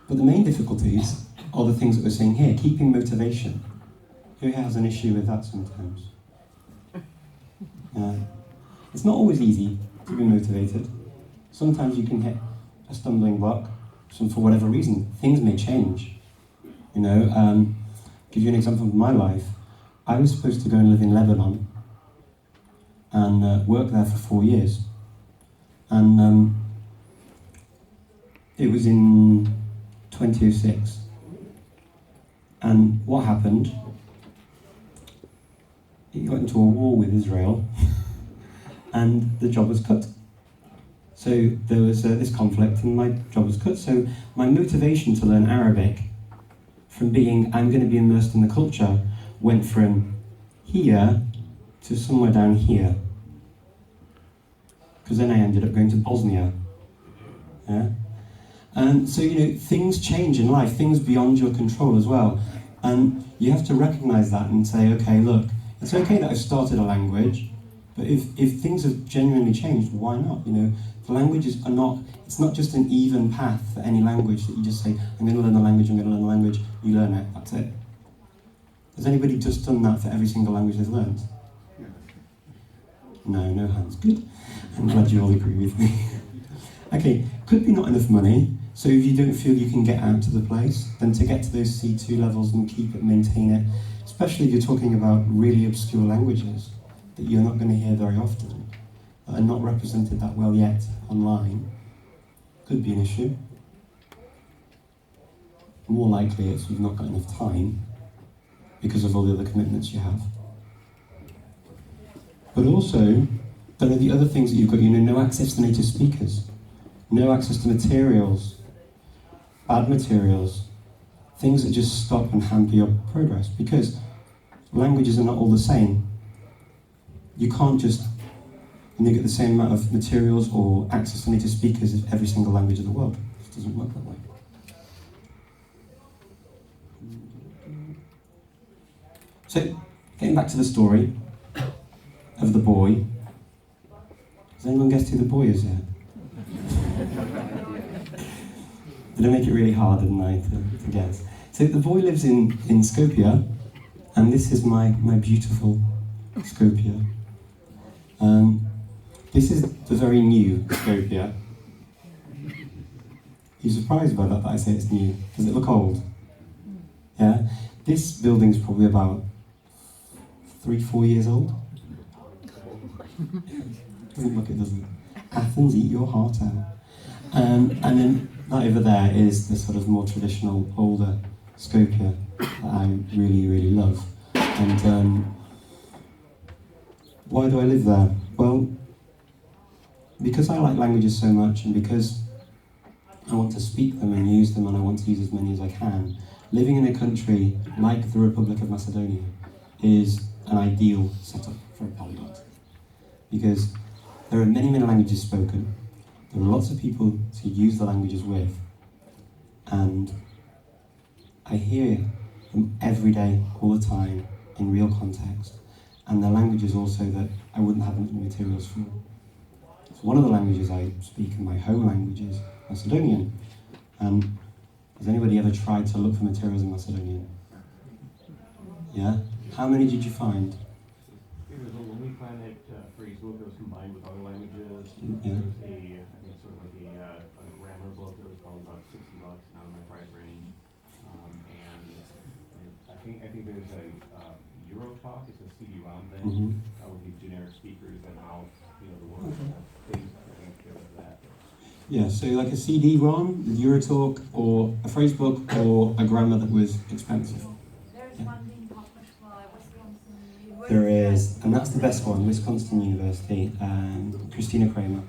But the main difficulties are the things that we're saying here, keeping motivation. Who has an issue with that sometimes? It's not always easy to be motivated. Sometimes you can hit a stumbling block, for whatever reason. Things may change. Give you an example of my life. I was supposed to go and live in Lebanon and work there for 4 years. And it was in 2006. And what happened? He got into a war with Israel and the job was cut. So there was this conflict and my job was cut. So my motivation to learn Arabic from being, I'm going to be immersed in the culture, went from here to somewhere down here. Because then I ended up going to Bosnia. Yeah? And so, things change in life, things beyond your control as well. And you have to recognize that and say, okay, look, it's okay that I've started a language, but if things have genuinely changed, why not? The languages are not, it's not just an even path for any language that you just say, I'm going to learn the language, I'm going to learn the language, you learn it, that's it. Has anybody just done that for every single language they've learned? No hands. Good. I'm glad you all agree with me. Okay, could be not enough money, so if you don't feel you can get out to the place, then to get to those C2 levels and keep it, maintain it, especially if you're talking about really obscure languages that you're not going to hear very often, that are not represented that well yet online, could be an issue. More likely it's you've not got enough time because of all the other commitments you have. But also, there are the other things that you've got, no access to native speakers, no access to materials, bad materials, things that just stop and hamper your progress, because languages are not all the same. You can't just get the same amount of materials or access to native speakers in every single language of the world. It doesn't work that way. So, getting back to the story of the boy. Has anyone guessed who the boy is yet? Did I make it really hard, didn't I, to guess? So the boy lives in Skopje, and this is my beautiful Skopje. This is the very new Skopje. You're surprised by that I say it's new? Does it look old? Yeah? This building's probably about 3-4 years old. Doesn't look it, does it? Athens, eat your heart out. And then that over there is the sort of more traditional, older Skopje that I really, really love. And why do I live there? Well, because I like languages so much and because I want to speak them and use them and I want to use as many as I can, living in a country like the Republic of Macedonia is an ideal setup for a polyglot. Because there are many, many languages spoken, there are lots of people to use the languages with, and I hear them every day, all the time, in real context, and they're languages also that I wouldn't have any materials for. So one of the languages I speak in my home language is Macedonian, and has anybody ever tried to look for materials in Macedonian? Yeah? How many did you find? When we found it for East Book, it was combined with other languages. Yeah. There was I think sort of like a grammar book that was probably about $60 out of my price range. And I think there's a Eurotalk, it's a CD-ROM thing, with the generic speakers and how, the world things there was that. Yeah, so like a CD-ROM, the Eurotalk, or a phrasebook, or a grammar that was expensive. There's one being published by Wisconsin University. There is, and that's the best one, Wisconsin University, Christina Kramer.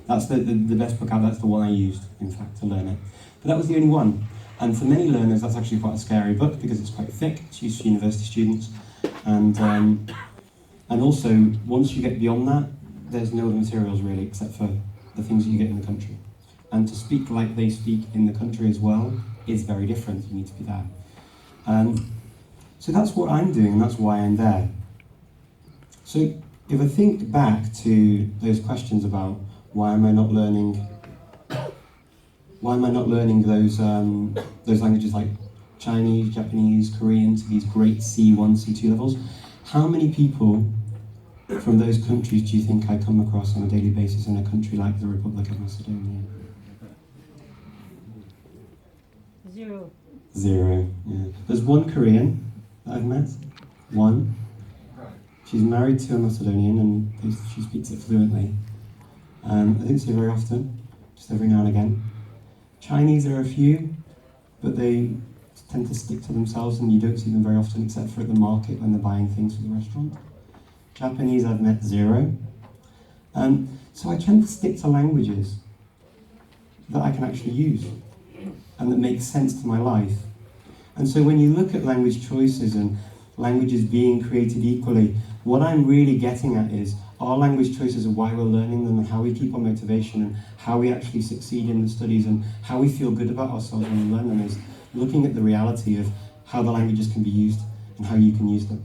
That's the best book out, that's the one I used, in fact, to learn it. But that was the only one. And for many learners, that's actually quite a scary book because it's quite thick, it's used for university students. And also, once you get beyond that, there's no other materials really, except for the things that you get in the country. And to speak like they speak in the country as well is very different, you need to be there. So that's what I'm doing, and that's why I'm there. So if I think back to those questions about why am I not learning Why am I not learning those languages like Chinese, Japanese, Korean to these great C1, C2 levels? How many people from those countries do you think I come across on a daily basis in a country like the Republic of Macedonia? 0. 0. Yeah. There's one Korean that I've met. One. She's married to a Macedonian and she speaks it fluently. I don't see her very often, just every now and again. Chinese, there are a few, but they tend to stick to themselves and you don't see them very often except for at the market when they're buying things for the restaurant. Japanese, I've met 0. So I tend to stick to languages that I can actually use and that make sense to my life. And so when you look at language choices and languages being created equally, what I'm really getting at is our language choices are why we're learning them and how we keep our motivation and how we actually succeed in the studies and how we feel good about ourselves when we learn them is looking at the reality of how the languages can be used and how you can use them.